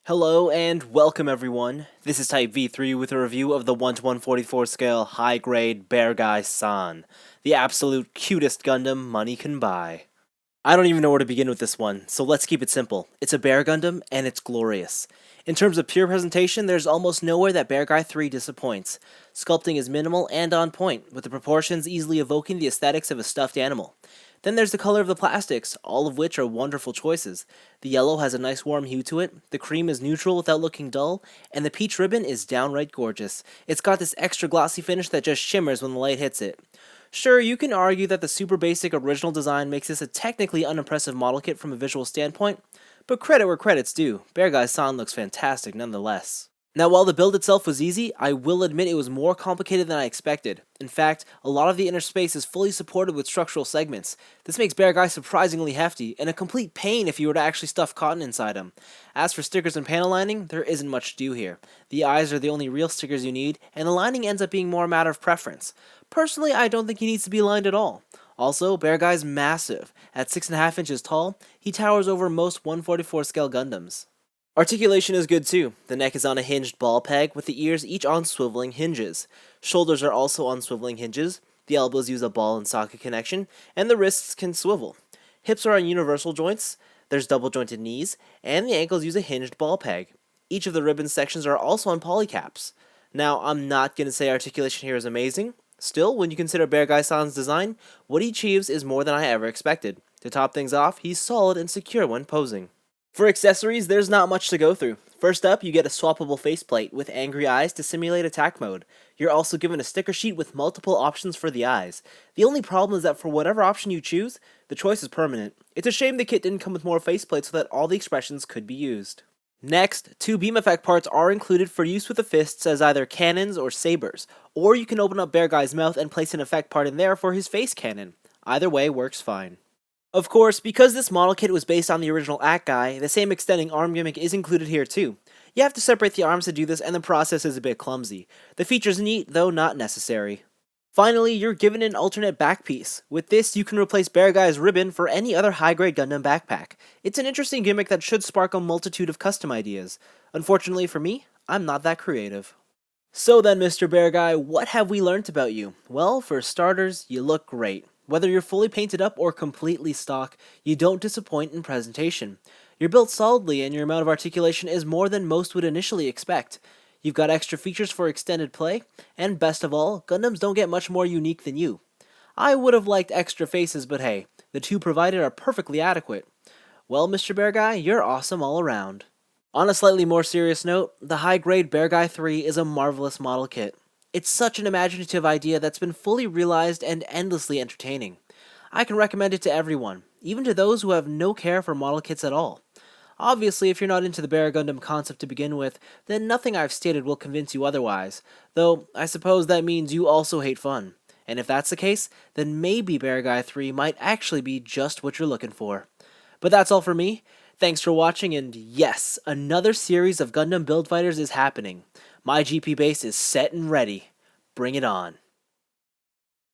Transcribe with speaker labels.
Speaker 1: Hello and welcome everyone. This is Type V3 with a review of the 1:144 scale high-grade Beargguy San, the absolute cutest Gundam money can buy. I don't even know where to begin with this one, so let's keep it simple. It's a Bear Gundam, and it's glorious. In terms of pure presentation, there's almost nowhere that Beargguy 3 disappoints. Sculpting is minimal and on point, with the proportions easily evoking the aesthetics of a stuffed animal. Then there's the color of the plastics, all of which are wonderful choices. The yellow has a nice warm hue to it, the cream is neutral without looking dull, and the peach ribbon is downright gorgeous. It's got this extra glossy finish that just shimmers when the light hits it. Sure, you can argue that the super basic original design makes this a technically unimpressive model kit from a visual standpoint, but credit where credit's due, Beargguy San looks fantastic nonetheless. Now, while the build itself was easy, I will admit it was more complicated than I expected. In fact, a lot of the inner space is fully supported with structural segments. This makes Beargguy surprisingly hefty, and a complete pain if you were to actually stuff cotton inside him. As for stickers and panel lining, there isn't much to do here. The eyes are the only real stickers you need, and the lining ends up being more a matter of preference. Personally, I don't think he needs to be lined at all. Also, Bearguy's massive. At 6.5 inches tall, he towers over most 144 scale Gundams. Articulation is good too. The neck is on a hinged ball peg, with the ears each on swiveling hinges. Shoulders are also on swiveling hinges, the elbows use a ball and socket connection, and the wrists can swivel. Hips are on universal joints, there's double jointed knees, and the ankles use a hinged ball peg. Each of the ribbon sections are also on polycaps. Now, I'm not going to say articulation here is amazing. Still, when you consider Beargguy San's design, what he achieves is more than I ever expected. To top things off, he's solid and secure when posing. For accessories, there's not much to go through. First up, you get a swappable faceplate with angry eyes to simulate attack mode. You're also given a sticker sheet with multiple options for the eyes. The only problem is that for whatever option you choose, the choice is permanent. It's a shame the kit didn't come with more faceplates so that all the expressions could be used. Next, 2 beam effect parts are included for use with the fists as either cannons or sabers, or you can open up Bearguy's mouth and place an effect part in there for his face cannon. Either way works fine. Of course, because this model kit was based on the original HGBF, the same extending arm gimmick is included here too. You have to separate the arms to do this, and the process is a bit clumsy. The feature's neat, though not necessary. Finally, you're given an alternate back piece. With this, you can replace Bearguy's ribbon for any other high-grade Gundam backpack. It's an interesting gimmick that should spark a multitude of custom ideas. Unfortunately for me, I'm not that creative. So then, Mr. Beargguy, what have we learnt about you? Well, for starters, you look great. Whether you're fully painted up or completely stock, you don't disappoint in presentation. You're built solidly and your amount of articulation is more than most would initially expect. You've got extra features for extended play, and best of all, Gundams don't get much more unique than you. I would have liked extra faces, but hey, the 2 provided are perfectly adequate. Well, Mr. Beargguy, you're awesome all around. On a slightly more serious note, the high-grade Beargguy 3 is a marvelous model kit. It's such an imaginative idea that's been fully realized and endlessly entertaining. I can recommend it to everyone, even to those who have no care for model kits at all. Obviously, if you're not into the Bear Gundam concept to begin with, then nothing I've stated will convince you otherwise, though I suppose that means you also hate fun. And if that's the case, then maybe Beargguy 3 might actually be just what you're looking for. But that's all for me. Thanks for watching, and yes, another series of Gundam Build Fighters is happening. My GP base is set and ready. Bring it on.